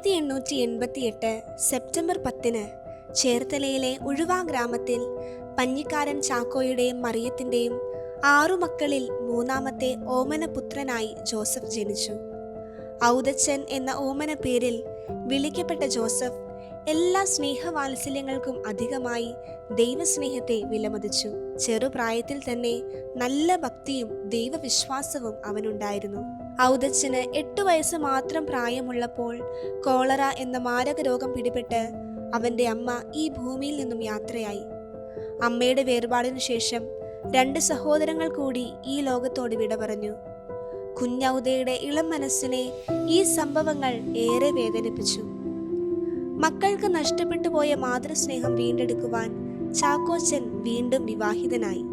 1888 September 10 ചേർത്തലയിലെ Uzhuva ഗ്രാമത്തിൽ പഞ്ഞിക്കാരൻ ചാക്കോയുടെയും മറിയത്തിൻ്റെയും 6 മക്കളിൽ മൂന്നാമത്തെ ഓമനപുത്രനായി ജോസഫ് ജനിച്ചു. ഔദച്ചൻ എന്ന ഓമന പേരിൽ വിളിക്കപ്പെട്ട ജോസഫ് എല്ലാ സ്നേഹവാത്സല്യങ്ങൾക്കും അധികമായി ദൈവസ്നേഹത്തെ വിലമതിച്ചു. ചെറുപ്രായത്തിൽ തന്നെ നല്ല ഭക്തിയും ദൈവവിശ്വാസവും അവനുണ്ടായിരുന്നു. ഔദച്ചന് 8 വയസ്സ് മാത്രം പ്രായമുള്ളപ്പോൾ കോളറ എന്ന മാരക രോഗം പിടിപെട്ട് അവൻ്റെ അമ്മ ഈ ഭൂമിയിൽ നിന്നും യാത്രയായി. അമ്മയുടെ വേർപാടിനു ശേഷം 2 സഹോദരങ്ങൾ കൂടി ഈ ലോകത്തോട് വിട പറഞ്ഞു. കുഞ്ഞൗദയുടെ ഇളം മനസ്സിനെ ഈ സംഭവങ്ങൾ ഏറെ വേദനിപ്പിച്ചു. മക്കൾക്ക് നഷ്ടപ്പെട്ടു പോയ മാതൃസ്നേഹം വീണ്ടെടുക്കുവാൻ ചാക്കോച്ചൻ വീണ്ടും വിവാഹിതനായി.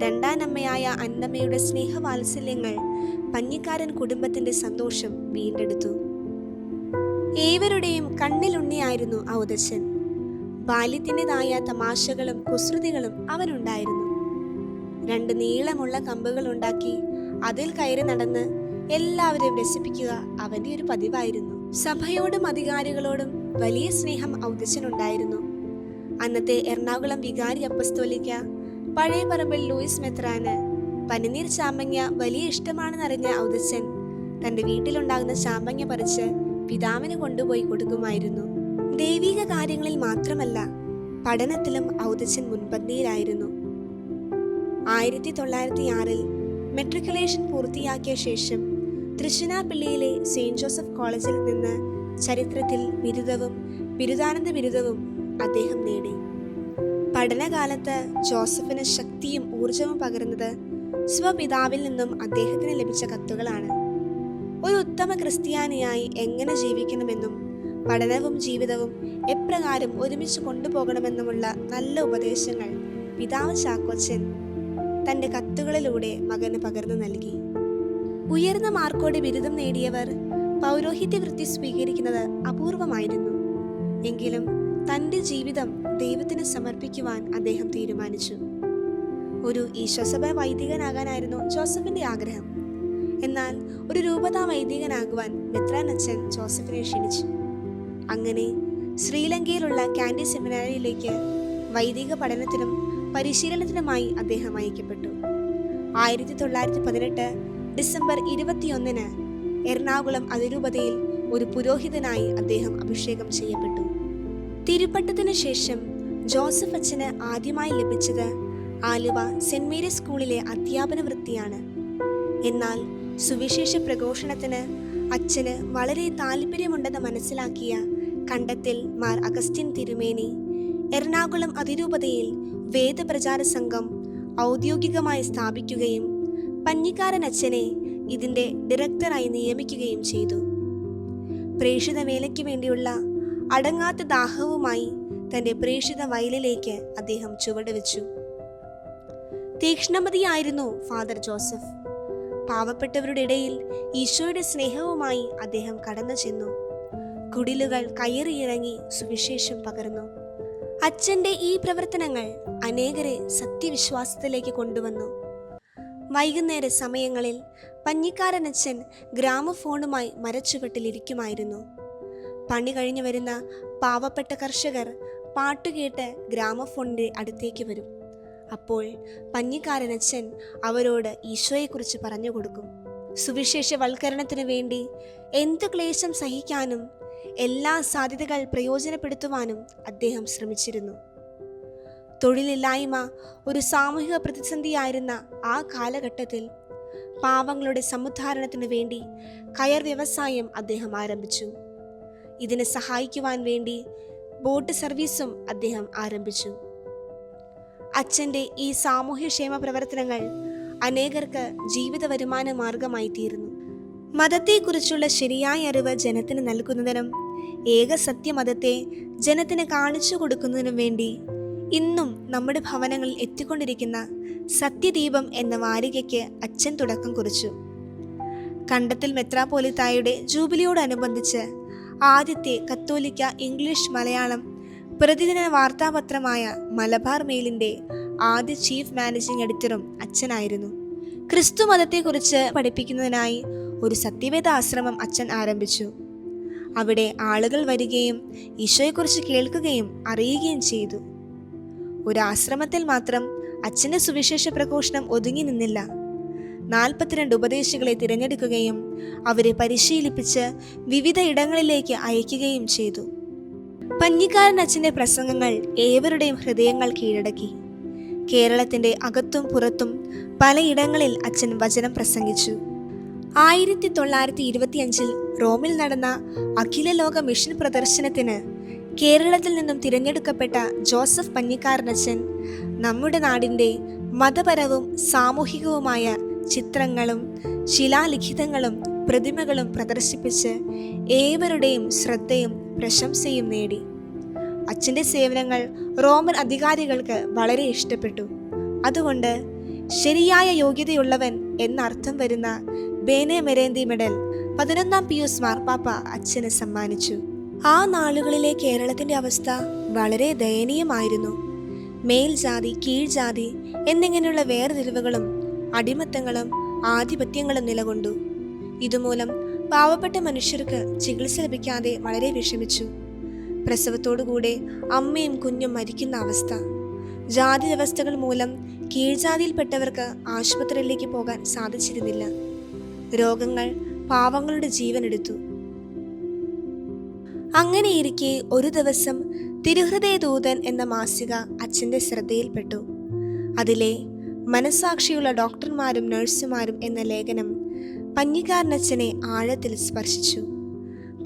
രണ്ടാനമ്മയായ അന്നമ്മയുടെ സ്നേഹവാത്സല്യങ്ങൾ പഞ്ഞിക്കാരൻ കുടുംബത്തിന്റെ സന്തോഷം വീണ്ടെടുത്തു. ഏവരുടെയും കണ്ണിലുണ്ണിയായിരുന്നു ഔദച്ചൻ. ബാല്യത്തിൻ്റെതായ തമാശകളും കുസൃതികളും അവനുണ്ടായിരുന്നു. 2 നീളമുള്ള കമ്പുകൾ ഉണ്ടാക്കി അതിൽ കയറി നടന്ന് എല്ലാവരെയും രസിപ്പിക്കുക അവന്റെ ഒരു പതിവായിരുന്നു. സഭയോടും അധികാരികളോടും വലിയ സ്നേഹം ഔദച്ചനുണ്ടായിരുന്നു. അന്നത്തെ എറണാകുളം വികാരി അപ്പസ്തോലിക്ക പഴയ പറമ്പിൽ ലൂയിസ് മെത്രാന് പനിനീർ ചാമ്പങ്ങ വലിയ ഇഷ്ടമാണെന്നറിഞ്ഞ ഔദച്ചൻ തന്റെ വീട്ടിലുണ്ടാകുന്ന ചാമ്പങ്ങ പറിച്ച് പിതാവിന് കൊണ്ടുപോയി കൊടുക്കുമായിരുന്നു. ദൈവിക കാര്യങ്ങളിൽ മാത്രമല്ല, പഠനത്തിലും ഔദച്ചൻ മുൻപന്തിയിലായിരുന്നു. 1906 മെട്രിക്കുലേഷൻ പൂർത്തിയാക്കിയ ശേഷം തൃശ്ശിനാപ്പള്ളിയിലെ സെയിന്റ് ജോസഫ് കോളേജിൽ നിന്ന് ചരിത്രത്തിൽ ബിരുദവും ബിരുദാനന്ദ ബിരുദവും അദ്ദേഹം നേടി. പഠനകാലത്ത് ജോസഫിന് ശക്തിയും ഊർജവും പകരുന്നത് സ്വപിതാവിൽ നിന്നും അദ്ദേഹത്തിന് ലഭിച്ച കത്തുകളാണ്. ഒരു ഉത്തമ ക്രിസ്ത്യാനിയായി എങ്ങനെ ജീവിക്കണമെന്നും പഠനവും ജീവിതവും എപ്രകാരം ഒരുമിച്ച് കൊണ്ടുപോകണമെന്നുമുള്ള നല്ല ഉപദേശങ്ങൾ പിതാവ് ചാക്കോച്ചൻ തൻ്റെ കത്തുകളിലൂടെ മകന് പകർന്നു നൽകി. ഉയർന്ന മാർക്കോടെ ബിരുദം നേടിയവർ പൗരോഹിത്യ വൃത്തി സ്വീകരിക്കുന്നത് അപൂർവമായിരുന്നു. എങ്കിലും തൻ്റെ ജീവിതം ദൈവത്തിന് സമർപ്പിക്കുവാൻ അദ്ദേഹം തീരുമാനിച്ചു. ഒരു ഈശോസഭ വൈദികനാകാനായിരുന്നു ജോസഫിന്റെ ആഗ്രഹം. എന്നാൽ ഒരു രൂപതാ വൈദികനാകുവാൻ മെത്രാനച്ചൻ ജോസഫിനെ ക്ഷണിച്ചു. അങ്ങനെ ശ്രീലങ്കയിലുള്ള കാൻഡി സെമിനാരിയിലേക്ക് വൈദിക പഠനത്തിനും പരിശീലനത്തിനുമായി അദ്ദേഹം അയക്കപ്പെട്ടു. 1918 ഡിസംബർ 21 എറണാകുളം അതിരൂപതയിൽ ഒരു പുരോഹിതനായി അദ്ദേഹം അഭിഷേകം ചെയ്യപ്പെട്ടു. തിരുപ്പട്ടത്തിനു ശേഷം ജോസഫ് അച്ഛന് ആദ്യമായി ലഭിച്ചത് ആലുവ സെന്റ് മേരീസ് സ്കൂളിലെ അധ്യാപന വൃത്തിയാണ്. എന്നാൽ സുവിശേഷ പ്രഘോഷണത്തിന് അച്ഛന് വളരെ താല്പര്യമുണ്ടെന്ന് മനസ്സിലാക്കിയ കണ്ടത്തിൽ മാർ അഗസ്റ്റിൻ തിരുമേനി എറണാകുളം അതിരൂപതയിൽ വേദപ്രചാര സംഘം ഔദ്യോഗികമായി സ്ഥാപിക്കുകയും പഞ്ഞിക്കാരൻ അച്ഛനെ ഇതിന്റെ ഡയറക്ടറായി നിയമിക്കുകയും ചെയ്തു. പ്രേക്ഷിത വേലയ്ക്ക് വേണ്ടിയുള്ള അടങ്ങാത്ത ദാഹവുമായി തന്റെ പ്രേക്ഷിത വയലിലേക്ക് അദ്ദേഹം ചുവടുവെച്ചു. തീക്ഷ്ണമതിയായിരുന്നു ഫാദർ ജോസഫ്. പാവപ്പെട്ടവരുടെ ഇടയിൽ ഈശോയുടെ സ്നേഹവുമായി അദ്ദേഹം കടന്നു ചെന്നു. കുടിലുകൾ കയറിയിറങ്ങി സുവിശേഷം പകർന്നു. അച്ഛന്റെ ഈ പ്രവർത്തനങ്ങൾ അനേകരെ സത്യവിശ്വാസത്തിലേക്ക് കൊണ്ടുവന്നു. വൈകുന്നേര സമയങ്ങളിൽ പഞ്ഞിക്കാരൻ അച്ഛൻ ഗ്രാമഫോണുമായി മരച്ചുവട്ടിലിരിക്കുമായിരുന്നു. പണി കഴിഞ്ഞു വരുന്ന പാവപ്പെട്ട കർഷകർ പാട്ടുകേട്ട് ഗ്രാമഫോണിന്റെ അടുത്തേക്ക് വരും. അപ്പോൾ പഞ്ഞിക്കാരൻ അച്ഛൻ അവരോട് ഈശോയെക്കുറിച്ച് പറഞ്ഞു കൊടുക്കും. സുവിശേഷവൽക്കരണത്തിനു വേണ്ടി എന്ത് ക്ലേശം സഹിക്കാനും എല്ലാ സാധ്യതകൾ പ്രയോജനപ്പെടുത്തുവാനും അദ്ദേഹം ശ്രമിച്ചിരുന്നു. തൊഴിലില്ലായ്മ ഒരു സാമൂഹിക പ്രതിസന്ധിയായിരുന്ന ആ കാലഘട്ടത്തിൽ പാവങ്ങളുടെ സമുദ്ധാരണത്തിനു വേണ്ടി കയർ വ്യവസായം അദ്ദേഹം ആരംഭിച്ചു. ഇതിനെ സഹായിക്കുവാൻ വേണ്ടി ബോട്ട് സർവീസും അദ്ദേഹം ആരംഭിച്ചു. അച്ഛൻ്റെ ഈ സാമൂഹ്യക്ഷേമ പ്രവർത്തനങ്ങൾ അനേകർക്ക് ജീവിത വരുമാന മാർഗമായി തീർന്നു. മതത്തെക്കുറിച്ചുള്ള ശരിയായ അറിവ് ജനത്തിന് നൽകുന്നതിനും ഏകസത്യമതത്തെ ജനത്തിന് കാണിച്ചു കൊടുക്കുന്നതിനും വേണ്ടി ഇന്നും നമ്മുടെ ഭവനങ്ങളിൽ എത്തിക്കൊണ്ടിരിക്കുന്ന സത്യദീപം എന്ന വാരികയ്ക്ക് അച്ഛൻ തുടക്കം കുറിച്ചു. കണ്ടത്തിൽ മെത്രാപ്പോലിത്തായുടെ ജൂബിലിയോടനുബന്ധിച്ച് ആദ്യത്തെ കത്തോലിക്ക ഇംഗ്ലീഷ് മലയാളം പ്രതിദിന വാർത്താപത്രമായ മലബാർ മെയിലിന്റെ ആദ്യ ചീഫ് മാനേജിംഗ് എഡിറ്ററും അച്ഛനായിരുന്നു. ക്രിസ്തു മതത്തെക്കുറിച്ച് പഠിപ്പിക്കുന്നതിനായി ഒരു സത്യവേദ ആശ്രമം അച്ഛൻ ആരംഭിച്ചു. അവിടെ ആളുകൾ വരികയും ഈശോയെക്കുറിച്ച് കേൾക്കുകയും അറിയുകയും ചെയ്തു. ഒരു ആശ്രമത്തിൽ മാത്രം അച്ഛൻ്റെ സുവിശേഷ പ്രഘോഷണം ഒതുങ്ങി നിന്നില്ല. 42 ഉപദേശികളെ തിരഞ്ഞെടുക്കുകയും അവരെ പരിശീലിപ്പിച്ച് വിവിധ ഇടങ്ങളിലേക്ക് അയക്കുകയും ചെയ്തു. പഞ്ഞിക്കാരൻ അച്ഛൻ്റെ പ്രസംഗങ്ങൾ ഏവരുടെയും ഹൃദയങ്ങൾ കീഴടക്കി. കേരളത്തിൻ്റെ അകത്തും പുറത്തും പലയിടങ്ങളിൽ അച്ഛൻ വചനം പ്രസംഗിച്ചു. 1925 റോമിൽ നടന്ന അഖില ലോക മിഷൻ പ്രദർശനത്തിന് കേരളത്തിൽ നിന്നും തിരഞ്ഞെടുക്കപ്പെട്ട ജോസഫ് പഞ്ഞിക്കാരനച്ഛൻ നമ്മുടെ നാടിൻ്റെ മതപരവും സാമൂഹികവുമായ ചിത്രങ്ങളും ശിലാലിഖിതങ്ങളും പ്രതിമകളും പ്രദർശിപ്പിച്ച് ഏവരുടെയും ശ്രദ്ധയും പ്രശംസയും നേടി. അച്ഛൻ്റെ സേവനങ്ങൾ റോമൻ അധികാരികൾക്ക് വളരെ ഇഷ്ടപ്പെട്ടു. അതുകൊണ്ട് ശരിയായ യോഗ്യതയുള്ളവൻ എന്നർത്ഥം വരുന്ന ബേനെ മെരേന്തി മെഡൽ 11ാം പിയൂസ് മാർപ്പാപ്പ അച്ഛന് സമ്മാനിച്ചു. ആ നാളുകളിലെ കേരളത്തിൻ്റെ അവസ്ഥ വളരെ ദയനീയമായിരുന്നു. മേൽജാതി കീഴ്ജാതി എന്നിങ്ങനെയുള്ള വേർതിരിവുകളും അടിമത്തങ്ങളും ആധിപത്യങ്ങളും നിലകൊണ്ടു. ഇതുമൂലം പാവപ്പെട്ട മനുഷ്യർക്ക് ചികിത്സ ലഭിക്കാതെ വളരെ വിഷമിച്ചു. പ്രസവത്തോടുകൂടെ അമ്മയും കുഞ്ഞും മരിക്കുന്ന അവസ്ഥ. ജാതി വ്യവസ്ഥകൾ മൂലം കീഴ്ജാതിയിൽപ്പെട്ടവർക്ക് ആശുപത്രിയിലേക്ക് പോകാൻ സാധിച്ചിരുന്നില്ല. രോഗങ്ങൾ പാവങ്ങളുടെ ജീവനെടുത്തു. അങ്ങനെയിരിക്കെ ഒരു ദിവസം തിരുഹൃദയദൂതൻ എന്ന മാസിക അച്ഛൻ്റെ ശ്രദ്ധയിൽപ്പെട്ടു. അതിലെ മനസാക്ഷിയുള്ള ഡോക്ടർമാരും നഴ്സുമാരും എന്ന ലേഖനം പഞ്ഞിക്കാരനച്ഛനെ ആഴത്തിൽ സ്പർശിച്ചു.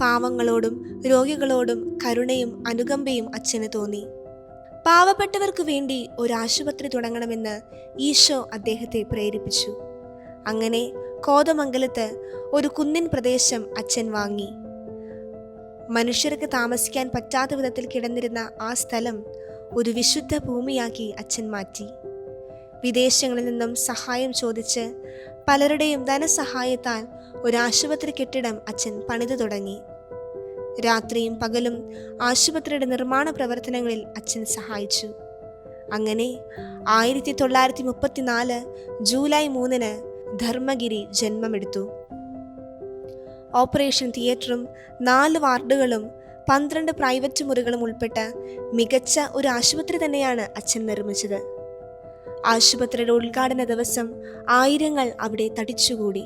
പാവങ്ങളോടും രോഗികളോടും കരുണയും അനുകമ്പയും അച്ഛന് തോന്നി. പാവപ്പെട്ടവർക്ക് വേണ്ടി ഒരു ആശുപത്രി തുടങ്ങണമെന്ന് ഈശോ അദ്ദേഹത്തെ പ്രേരിപ്പിച്ചു. അങ്ങനെ കോതമംഗലത്ത് ഒരു കുന്നിൻ പ്രദേശം അച്ഛൻ വാങ്ങി. മനുഷ്യർക്ക് താമസിക്കാൻ പറ്റാത്ത വിധത്തിൽ കിടന്നിരുന്ന ആ സ്ഥലം ഒരു വിശുദ്ധ ഭൂമിയാക്കി അച്ഛൻ മാറ്റി. വിദേശങ്ങളിൽ നിന്നും സഹായം ചോദിച്ച് പലരുടെയും ധനസഹായത്താൽ ഒരു ആശുപത്രി കെട്ടിടം അച്ഛൻ പണിതു തുടങ്ങി. രാത്രിയും പകലും ആശുപത്രിയുടെ നിർമ്മാണ പ്രവർത്തനങ്ങളിൽ അച്ഛൻ സഹായിച്ചു. അങ്ങനെ 1934 ജൂലൈ 3 ധർമ്മഗിരി ജന്മമെടുത്തു. ഓപ്പറേഷൻ തിയേറ്ററും 4 വാർഡുകളും 12 പ്രൈവറ്റ് മുറികളും ഉൾപ്പെട്ട മികച്ച ഒരു ആശുപത്രി തന്നെയാണ് അച്ഛൻ നിർമ്മിച്ചത്. ആശുപത്രിയുടെ ഉദ്ഘാടന ദിവസം ആയിരങ്ങൾ അവിടെ തടിച്ചുകൂടി.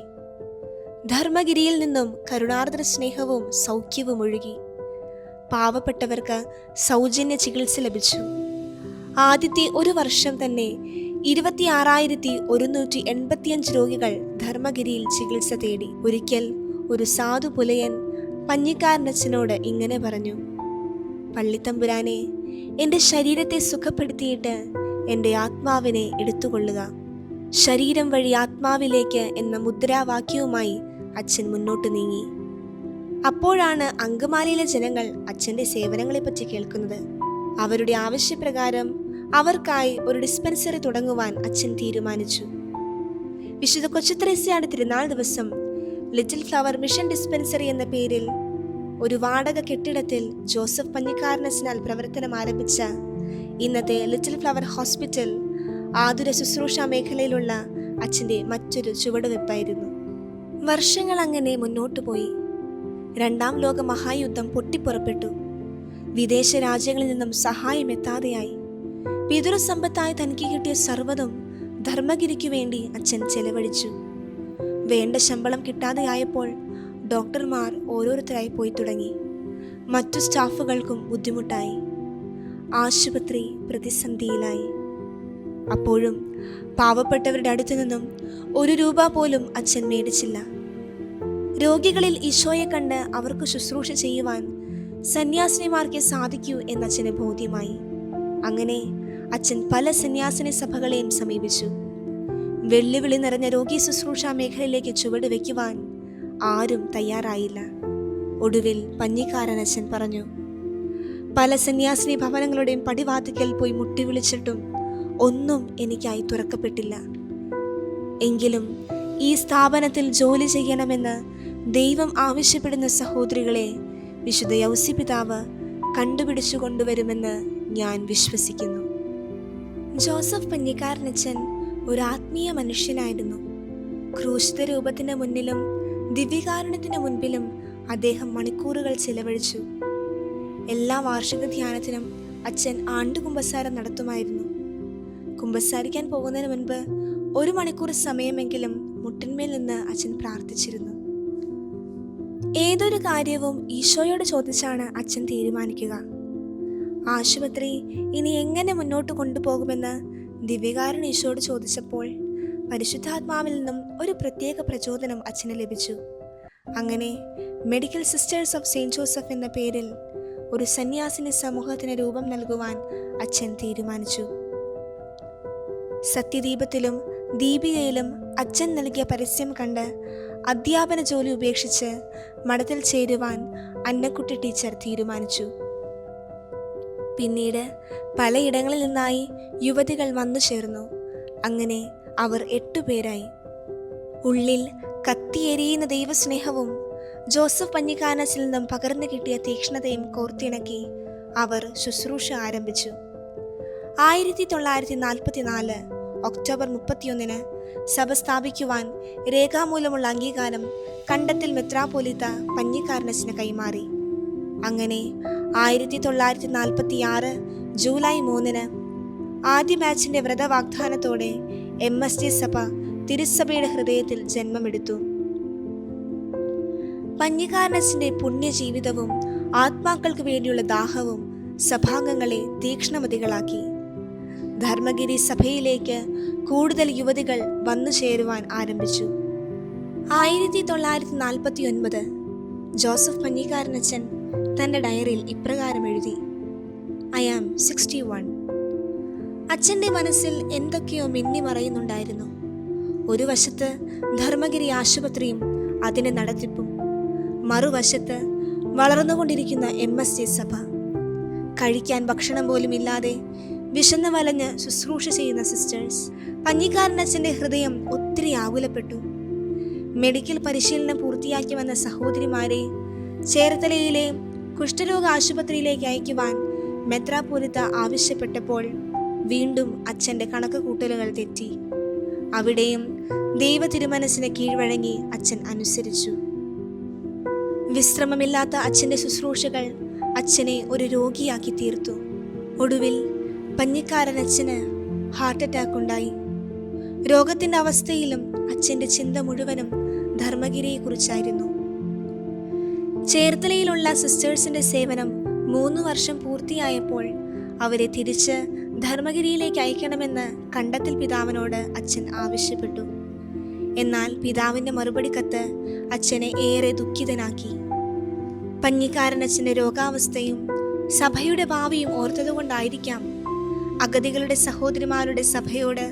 ധർമ്മഗിരിയിൽ നിന്നും കരുണാർദ്ര സ്നേഹവും സൗഖ്യവും ഒഴുകി. പാവപ്പെട്ടവർക്ക് സൗജന്യ ചികിത്സ ലഭിച്ചു. ആദ്യത്തെ ഒരു വർഷം തന്നെ 26,185 രോഗികൾ ധർമ്മഗിരിയിൽ ചികിത്സ തേടി. ഒരിക്കൽ ഒരു സാധു പുലയൻ പഞ്ഞിക്കാരനച്ഛനോട് ഇങ്ങനെ പറഞ്ഞു: പള്ളിത്തമ്പുരാനെ, എൻ്റെ ശരീരത്തെ സുഖപ്പെടുത്തിയിട്ട് എൻ്റെ ആത്മാവിനെ എടുത്തുകൊള്ളുക. ശരീരം വഴി ആത്മാവിലേക്ക് എന്ന മുദ്രാവാക്യവുമായി അച്ഛൻ മുന്നോട്ട് നീങ്ങി. അപ്പോഴാണ് അങ്കമാലിയിലെ ജനങ്ങൾ അച്ഛൻ്റെ സേവനങ്ങളെപ്പറ്റി കേൾക്കുന്നത്. അവരുടെ ആവശ്യപ്രകാരം അവർക്കായി ഒരു ഡിസ്പെൻസറി തുടങ്ങുവാൻ അച്ഛൻ തീരുമാനിച്ചു. വിശുദ്ധ കൊച്ചുത്രേസ്യയുടെ തിരുനാൾ ദിവസം ലിറ്റിൽ ഫ്ലവർ മിഷൻ ഡിസ്പെൻസറി എന്ന പേരിൽ ഒരു വാടക കെട്ടിടത്തിൽ ജോസഫ് പഞ്ഞിക്കാരനച്ഛനാൽ പ്രവർത്തനം ആരംഭിച്ച ഇന്നത്തെ ലിറ്റിൽ ഫ്ലവർ ഹോസ്പിറ്റൽ ആതുര ശുശ്രൂഷ മേഖലയിലുള്ള അച്ഛൻ്റെ മറ്റൊരു ചുവടുവെപ്പായിരുന്നു. വർഷങ്ങൾ അങ്ങനെ മുന്നോട്ടു പോയി. 2ാം ലോക മഹായുദ്ധം പൊട്ടിപ്പുറപ്പെട്ടു. വിദേശ രാജ്യങ്ങളിൽ നിന്നും സഹായം എത്താതെയായി. പിതൃസമ്പത്തായി തനിക്ക് കിട്ടിയ സർവ്വതും ധർമ്മഗിരിക്കു വേണ്ടി അച്ഛൻ ചെലവഴിച്ചു. വേണ്ട ശമ്പളം കിട്ടാതെയായപ്പോൾ ഡോക്ടർമാർ ഓരോരുത്തരായി പോയി തുടങ്ങി. മറ്റു സ്റ്റാഫുകൾക്കും ബുദ്ധിമുട്ടായി. ആശുപത്രി പ്രതിസന്ധിയിലായി. അപ്പോഴും പാവപ്പെട്ടവരുടെ അടുത്തു നിന്നും 1 രൂപ പോലും അച്ഛൻ മേടിച്ചില്ല. രോഗികളിൽ ഈശോയെ കണ്ട് അവർക്ക് ശുശ്രൂഷ ചെയ്യുവാൻ സന്യാസിനിമാർക്ക് സാധിക്കൂ എന്നച്ഛന് ബോധ്യമായി. അങ്ങനെ അച്ഛൻ പല സന്യാസിനി സഭകളെയും സമീപിച്ചു. വെല്ലുവിളി നിറഞ്ഞ രോഗി ശുശ്രൂഷ മേഖലയിലേക്ക് ചുവട് വയ്ക്കുവാൻ ആരും തയ്യാറായില്ല. ഒടുവിൽ പഞ്ഞിക്കാരനച്ഛൻ പറഞ്ഞു: പല സന്യാസിനി ഭവനങ്ങളുടെയും പടിവാതിക്കൽ പോയി മുട്ടി വിളിച്ചിട്ടും ഒന്നും എനിക്കായി തുറക്കപ്പെട്ടില്ല. എങ്കിലും ഈ സ്ഥാപനത്തിൽ ജോലി ചെയ്യണമെന്ന് ദൈവം ആവശ്യപ്പെടുന്ന സഹോദരികളെ വിശുദ്ധ യൗസിപിതാവ് കണ്ടുപിടിച്ചു കൊണ്ടുവരുമെന്ന് ഞാൻ വിശ്വസിക്കുന്നു. ജോസഫ് പഞ്ഞിക്കാരനച്ഛൻ ഒരു ആത്മീയ മനുഷ്യനായിരുന്നു. ക്രൂശിത രൂപത്തിന് മുന്നിലും ദിവ്യകാരുണ്യത്തിന് മുൻപിലും അദ്ദേഹം മണിക്കൂറുകൾ ചിലവഴിച്ചു. എല്ലാ വാർഷിക ധ്യാനത്തിനും അച്ഛൻ ആണ്ടുകുമ്പസാരം നടത്തുമായിരുന്നു. കുമ്പസാരിക്കാൻ പോകുന്നതിന് മുൻപ് 1 മണിക്കൂർ സമയമെങ്കിലും മുട്ടിന്മേൽ നിന്ന് അച്ഛൻ പ്രാർത്ഥിച്ചിരുന്നു. ഏതൊരു കാര്യവും ഈശോയോട് ചോദിച്ചാണ് അച്ഛൻ തീരുമാനിക്കുക. ആശുപത്രി ഇനി എങ്ങനെ മുന്നോട്ട് കൊണ്ടുപോകുമെന്ന് ദിവ്യകാരുണ്യ ഈശോയോട് ചോദിച്ചപ്പോൾ പരിശുദ്ധാത്മാവിൽ നിന്നും ഒരു പ്രത്യേക പ്രചോദനം അച്ഛന് ലഭിച്ചു. അങ്ങനെ medical sisters of saint Joseph എന്ന പേരിൽ ഒരു സന്യാസിനി സമൂഹത്തിന് രൂപം നൽകുവാൻ അച്ഛൻ തീരുമാനിച്ചു. സത്യദീപത്തിലും ദീപികയിലും അച്ഛൻ നൽകിയ പരസ്യം കണ്ട് അധ്യാപന ജോലി ഉപേക്ഷിച്ച് മഠത്തിൽ ചേരുവാൻ അന്നക്കുട്ടി ടീച്ചർ തീരുമാനിച്ചു. പിന്നീട് പലയിടങ്ങളിൽ നിന്നായി യുവതികൾ വന്നു ചേർന്നു. അങ്ങനെ അവർ 8 പേരായി. ഉള്ളിൽ കത്തിയെരിയുന്ന ദൈവസ്നേഹവും ജോസഫ് പഞ്ഞിക്കാനച്ചിൽ നിന്നും പകർന്നു കിട്ടിയ തീക്ഷ്ണതയും കോർത്തിണക്കി അവർ ശുശ്രൂഷ ആരംഭിച്ചു. 1944 ഒക്ടോബർ 31 സഭ സ്ഥാപിക്കുവാൻ രേഖാമൂലമുള്ള അംഗീകാരം കണ്ടത്തിൽ മെത്രാപ്പോലീത്ത പഞ്ഞിക്കാരനച്ചിന് കൈമാറി. അങ്ങനെ 1946 ജൂലൈ 3 ആദ്യ ബാച്ചിന്റെ വ്രതവാഗ്ദാനത്തോടെ MSJ സഭ തിരുസഭയുടെ ഹൃദയത്തിൽ ജന്മമെടുത്തു. പഞ്ഞിക്കാരനച്ചിന്റെ പുണ്യജീവിതവും ആത്മാക്കൾക്ക് വേണ്ടിയുള്ള ദാഹവും സഭാംഗങ്ങളെ തീക്ഷ്ണമതികളാക്കി. ധർമ്മഗിരി സഭയിലേക്ക് കൂടുതൽ യുവതികൾ വന്നു ചേരുവാൻ ആരംഭിച്ചു. 1949 ജോസഫ് പഞ്ഞിക്കാരനച്ചൻ തൻ്റെ ഡയറിയിൽ ഇപ്രകാരം എഴുതി: "I am 61." അച്ഛൻ്റെ മനസ്സിൽ എന്തൊക്കെയോ മിന്നി മറയുന്നുണ്ടായിരുന്നു. ഒരു വശത്ത് ധർമ്മഗിരി ആശുപത്രിയും അതിൻ്റെ നടത്തിപ്പും, മറുവശത്ത് വളർന്നുകൊണ്ടിരിക്കുന്ന MSJ സഭ. കഴിക്കാൻ ഭക്ഷണം പോലും ഇല്ലാതെ വിശന്ന് വലഞ്ഞ് ശുശ്രൂഷ ചെയ്യുന്ന സിസ്റ്റേഴ്സ്. പഞ്ഞിക്കാരനച്ഛൻ്റെ ഹൃദയം ഒത്തിരി ആകുലപ്പെട്ടു. മെഡിക്കൽ പരിശീലനം പൂർത്തിയാക്കി വന്ന സഹോദരിമാരെ ചേർത്തലയിലെ കുഷ്ഠരോഗ ആശുപത്രിയിലേക്ക് അയക്കുവാൻ മെത്രാപ്പോലിത്ത ആവശ്യപ്പെട്ടപ്പോൾ വീണ്ടും അച്ഛൻ്റെ കണക്ക് കൂട്ടലുകൾ തെറ്റി. അവിടെയും ദൈവ തിരുമനസ്സിന് കീഴ്വഴങ്ങി അച്ഛൻ അനുസരിച്ചു. വിശ്രമമില്ലാത്ത അച്ഛൻ്റെ ശുശ്രൂഷകൾ അച്ഛനെ ഒരു രോഗിയാക്കി തീർത്തു. ഒടുവിൽ പഞ്ഞിക്കാരനച്ഛന് ഹാർട്ട് അറ്റാക്ക് ഉണ്ടായി. രോഗത്തിൻ്റെ അവസ്ഥയിലും അച്ഛൻ്റെ ചിന്ത മുഴുവനും ധർമ്മഗിരിയെക്കുറിച്ചായിരുന്നു. ചേർത്തലയിലുള്ള സിസ്റ്റേഴ്സിൻ്റെ സേവനം 3 വർഷം പൂർത്തിയായപ്പോൾ അവരെ തിരിച്ച് ധർമ്മഗിരിയിലേക്ക് അയക്കണമെന്ന് കണ്ടത്തിൽ പിതാവിനോട് അച്ഛൻ ആവശ്യപ്പെട്ടു. എന്നാൽ പിതാവിൻ്റെ മറുപടി കത്ത് അച്ഛനെ ഏറെ ദുഃഖിതനാക്കി. പഞ്ഞിക്കാരനച്ഛൻ്റെ രോഗാവസ്ഥയും സഭയുടെ ഭാവിയും ഓർത്തതുകൊണ്ടായിരിക്കാം അഗതികളുടെ സഹോദരിമാരുടെ സഭയോട്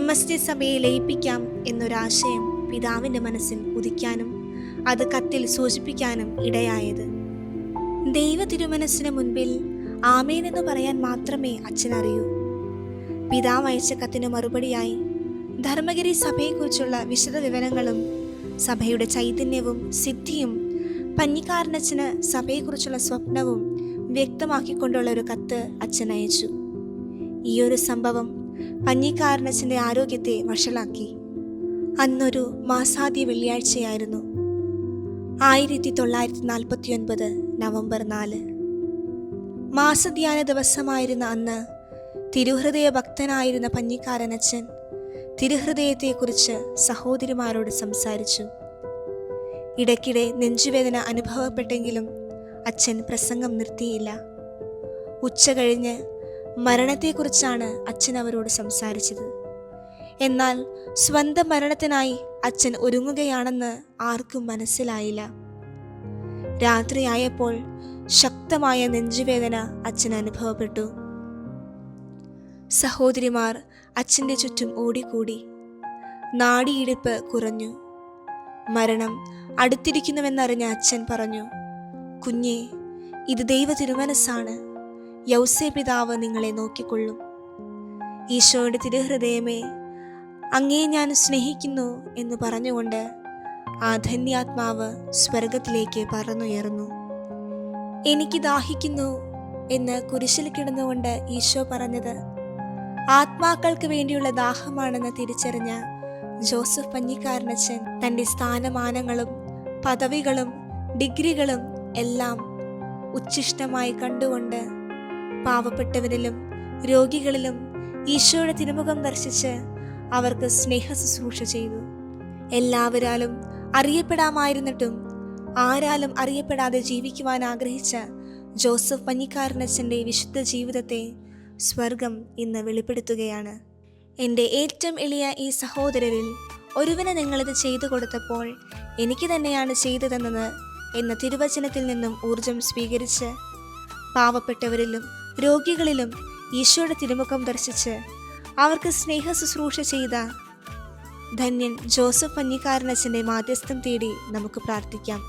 MSJ സഭയെ ലയിപ്പിക്കാം എന്നൊരാശയം പിതാവിൻ്റെ മനസ്സിൽ ഉദിക്കാനും അത് കത്തിൽ സൂചിപ്പിക്കാനും ഇടയായത്. ദൈവ തിരുമനസ്സിന് മുൻപിൽ ആമേൻ എന്ന് പറയാൻ മാത്രമേ അച്ഛൻ അറിയൂ. പിതാവ് അയച്ച കത്തിന് മറുപടിയായി ധർമ്മഗിരി സഭയെക്കുറിച്ചുള്ള വിശദ വിവരങ്ങളും സഭയുടെ ചൈതന്യവും സിദ്ധിയും പഞ്ഞിക്കാരനച്ഛന് സഭയെക്കുറിച്ചുള്ള സ്വപ്നവും വ്യക്തമാക്കിക്കൊണ്ടുള്ള ഒരു കത്ത് അച്ഛൻ അയച്ചു. ഈയൊരു സംഭവം പഞ്ഞിക്കാരനച്ഛൻ്റെ ആരോഗ്യത്തെ വഷളാക്കി. അന്നൊരു മാസാദ്യ വെള്ളിയാഴ്ചയായിരുന്നു. 1949 നവംബർ 4 മാസധ്യാന ദിവസമായിരുന്ന അന്ന് തിരുഹൃദയ ഭക്തനായിരുന്ന പഞ്ഞിക്കാരനച്ഛൻ തിരുഹൃദയത്തെക്കുറിച്ച് സഹോദരിമാരോട് സംസാരിച്ചു. ഇടയ്ക്കിടെ നെഞ്ചുവേദന അനുഭവപ്പെട്ടെങ്കിലും അച്ഛൻ പ്രസംഗം നിർത്തിയില്ല. ഉച്ച കഴിഞ്ഞ് മരണത്തെക്കുറിച്ചാണ് അച്ഛൻ അവരോട് സംസാരിച്ചത്. എന്നാൽ സ്വന്തം മരണത്തിനായി അച്ഛൻ ഒരുങ്ങുകയാണെന്ന് ആർക്കും മനസ്സിലായില്ല. രാത്രിയായപ്പോൾ ശക്തമായ നെഞ്ചുവേദന അച്ഛൻ അനുഭവപ്പെട്ടു. സഹോദരിമാർ അച്ഛൻ്റെ ചുറ്റും ഓടിക്കൂടി. നാഡിയിടിപ്പ് കുറഞ്ഞു. മരണം അടുത്തിരിക്കുന്നുവെന്നറിഞ്ഞ അച്ഛൻ പറഞ്ഞു: "കുഞ്ഞേ, ഇത് ദൈവ തിരുമനസ്സാണ്. യൗസേ പിതാവ് നിങ്ങളെ നോക്കിക്കൊള്ളും. ഈശോയുടെ തിരുഹൃദയമേ, അങ്ങേ ഞാൻ സ്നേഹിക്കുന്നു" എന്ന് പറഞ്ഞുകൊണ്ട് ആ ധന്യാത്മാവ് സ്വർഗത്തിലേക്ക് പറന്നുയർന്നു. "എനിക്ക് ദാഹിക്കുന്നു" എന്ന് കുരിശിൽ കിടന്നുകൊണ്ട് ഈശോ പറഞ്ഞത് ആത്മാക്കൾക്ക് വേണ്ടിയുള്ള ദാഹമാണെന്ന് തിരിച്ചറിഞ്ഞ ജോസഫ് പഞ്ഞിക്കാരനച്ഛൻ തൻ്റെ സ്ഥാനമാനങ്ങളും പദവികളും ഡിഗ്രികളും എല്ലാം ഉച്ഛിഷ്ടമായി കണ്ടുകൊണ്ട് പാവപ്പെട്ടവരിലും രോഗികളിലും ഈശോയുടെ തിരുമുഖം ദർശിച്ച് അവർക്ക് സ്നേഹ ശുശ്രൂഷ ചെയ്തു. എല്ലാവരാലും അറിയപ്പെടാമായിരുന്നിട്ടും ആരാലും അറിയപ്പെടാതെ ജീവിക്കുവാൻ ആഗ്രഹിച്ച ജോസഫ് പഞ്ഞിക്കാരനച്ഛൻ്റെ വിശുദ്ധ ജീവിതത്തെ സ്വർഗം ഇന്ന് വെളിപ്പെടുത്തുകയാണ്. എൻ്റെ ഏറ്റവും എളിയ ഈ സഹോദരരിൽ ഒരുവന് നിങ്ങളിത് ചെയ്തു കൊടുത്തപ്പോൾ എനിക്ക് തന്നെയാണ് ചെയ്തതെന്നത് എന്ന തിരുവചനത്തിൽ നിന്നും ഊർജം സ്വീകരിച്ച് പാവപ്പെട്ടവരിലും രോഗികളിലും ഈശോയുടെ തിരുമുഖം ദർശിച്ച് അവർക്ക് സ്നേഹ ശുശ്രൂഷ ചെയ്ത ധന്യൻ ജോസഫ് പഞ്ഞിക്കാരനച്ഛൻ്റെ മാധ്യസ്ഥം തേടി നമുക്ക് പ്രാർത്ഥിക്കാം.